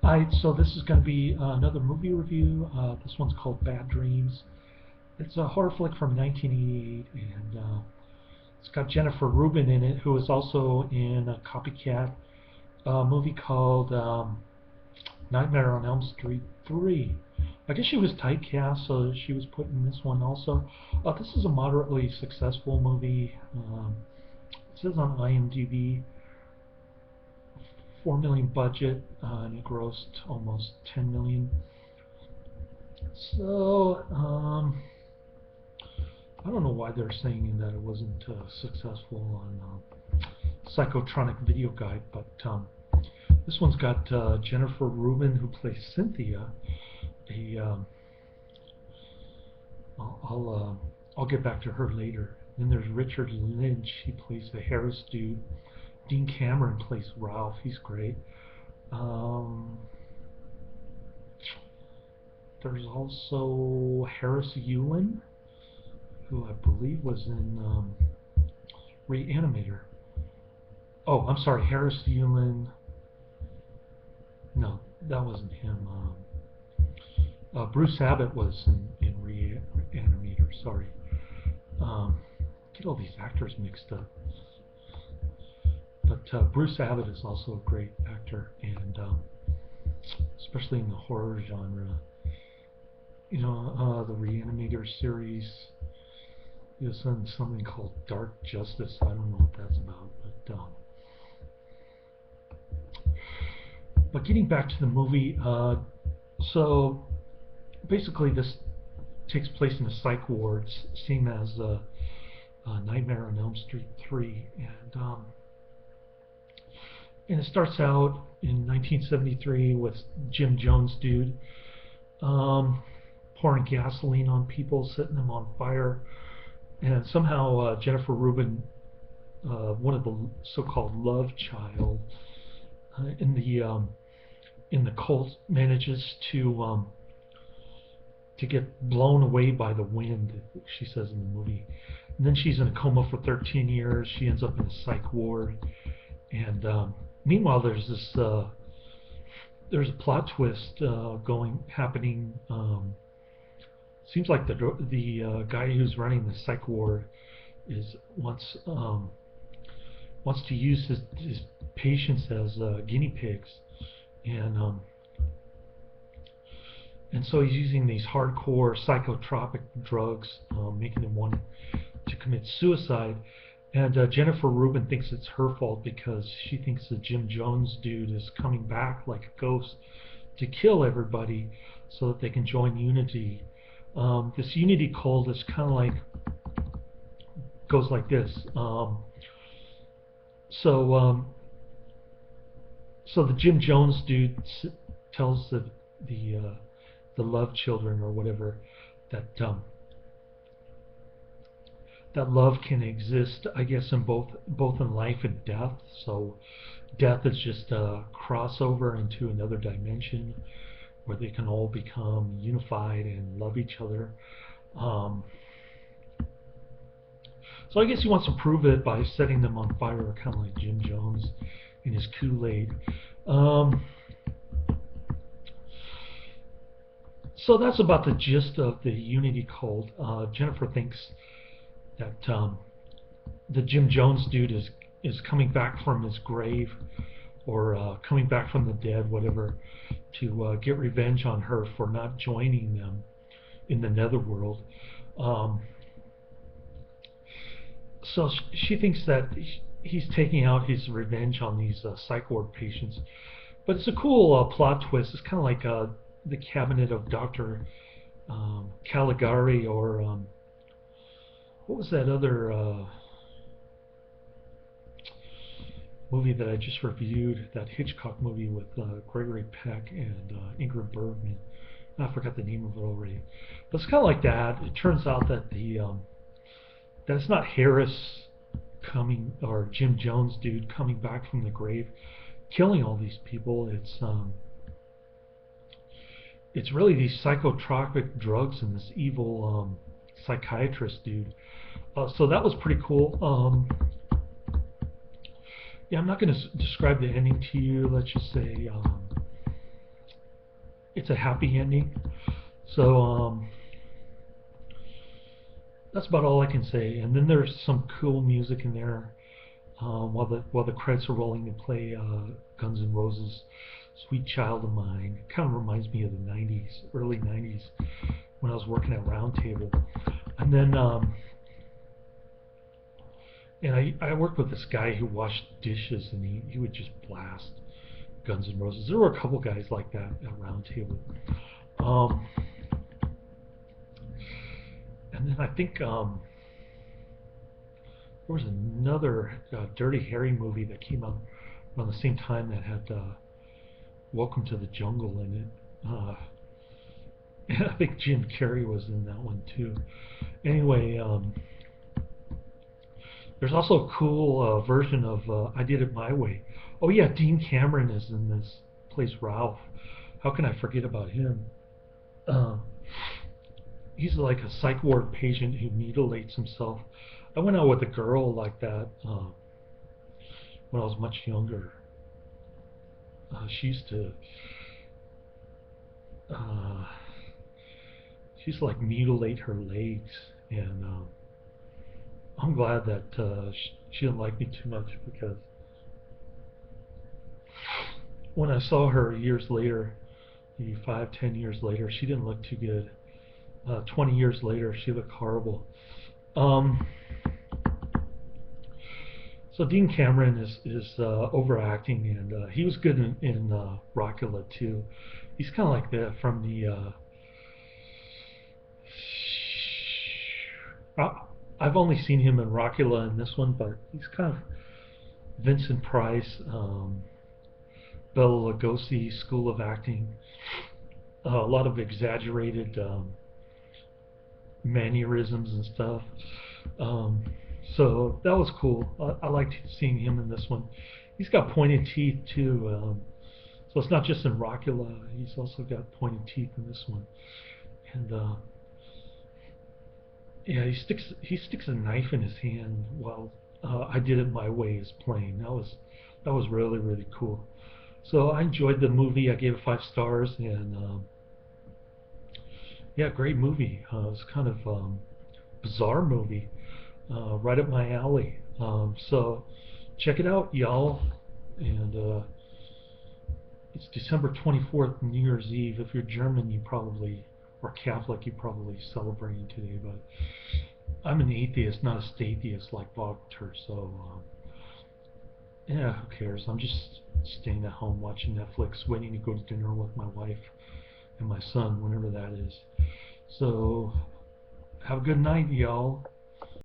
Hi, so this is going to be another movie review. This one's called Bad Dreams. It's a horror flick from 1988, and it's got Jennifer Rubin in it, who is also in a copycat movie called Nightmare on Elm Street 3. I guess she was typecast, so she was put in this one also. This is a moderately successful movie. It says on IMDb 4 million budget, and it grossed almost 10 million. So I don't know why they're saying that it wasn't successful on Psychotronic Video Guide, but this one's got Jennifer Rubin, who plays Cynthia. I'll get back to her later. Then there's Richard Lynch. He plays the Harris dude. Dean Cameron plays Ralph. He's great. There's also Harris Yulin, who I believe was in Reanimator. Oh, I'm sorry, Harris Yulin. No, that wasn't him. Bruce Abbott was in Reanimator. Sorry. Get all these actors mixed up. But Bruce Abbott is also a great actor, and especially in the horror genre. You know, the Reanimator series. He was in something called Dark Justice. I don't know what that's about, but getting back to the movie, so basically this takes place in a psych ward, same as Nightmare on Elm Street 3, and it starts out in 1973 with Jim Jones dude pouring gasoline on people, setting them on fire, and somehow Jennifer Rubin, one of the so-called love child in the cult, manages to get blown away by the wind, she says in the movie. And then she's in a coma for 13 years. She ends up in a psych ward, and meanwhile there's a plot twist happening. Seems like the guy who's running the psych ward wants to use his patients as guinea pigs, and so he's using these hardcore psychotropic drugs, making them want to commit suicide. And Jennifer Rubin thinks it's her fault because she thinks the Jim Jones dude is coming back like a ghost to kill everybody so that they can join Unity. This Unity cult is kind of like, goes like this. So the Jim Jones dude tells the love children or whatever that that love can exist, I guess, in both in life and death. So death is just a crossover into another dimension where they can all become unified and love each other. So I guess he wants to prove it by setting them on fire, kind of like Jim Jones in his Kool-Aid. So that's about the gist of the Unity cult. Jennifer thinks that the Jim Jones dude is coming back from his grave, or coming back from the dead, whatever, to get revenge on her for not joining them in the netherworld. So she thinks that he's taking out his revenge on these psych ward patients. But it's a cool plot twist. It's kind of like the Cabinet of Dr. Caligari, or what was that other movie that I just reviewed, that Hitchcock movie with Gregory Peck and Ingrid Bergman. I forgot the name of it already. But it's kind of like that. It turns out that that it's not Harris coming, or Jim Jones dude coming back from the grave killing all these people. It's really these psychotropic drugs and this evil psychiatrist dude. So that was pretty cool. Yeah, I'm not going to describe the ending to you. Let's just say it's a happy ending. So that's about all I can say. And then there's some cool music in there. While the credits are rolling, they play Guns N' Roses' "Sweet Child of Mine." It kind of reminds me of the '90s, early '90s, when I was working at Round Table. And then I worked with this guy who washed dishes, and he would just blast Guns N' Roses. There were a couple guys like that at Round Table. And then I think there was another Dirty Harry movie that came out around the same time that had Welcome to the Jungle in it. And I think Jim Carrey was in that one too. Anyway, there's also a cool version of I Did It My Way. Oh yeah, Dean Cameron is in this, plays Ralph. How can I forget about him? He's like a psych ward patient who mutilates himself. I went out with a girl like that when I was much younger. She used to like mutilate her legs, and I'm glad that she didn't like me too much, because when I saw her years later, maybe 5, 10 years later, she didn't look too good. 20 years later, she looked horrible. So Dean Cameron is overacting, and he was good in Rockula too. He's kind of like from the. I've only seen him in Rockula in this one, but he's kind of Vincent Price, Bela Lugosi school of acting. A lot of exaggerated mannerisms and stuff. So that was cool. I liked seeing him in this one. He's got pointed teeth too. So it's not just in Rockula. He's also got pointed teeth in this one. And yeah, he sticks a knife in his hand while I Did It My Way is playing. That was really, really cool. So I enjoyed the movie. I gave it 5 stars, and yeah, great movie. It was kind of bizarre movie, right up my alley. So check it out, y'all. And it's December 24th, New Year's Eve. If you're German, you probably, or Catholic, you probably celebrating today. But I'm an atheist, not a statheist like Wagner. So yeah, who cares? I'm just staying at home watching Netflix, waiting to go to dinner with my wife and my son, whenever that is. So have a good night, y'all.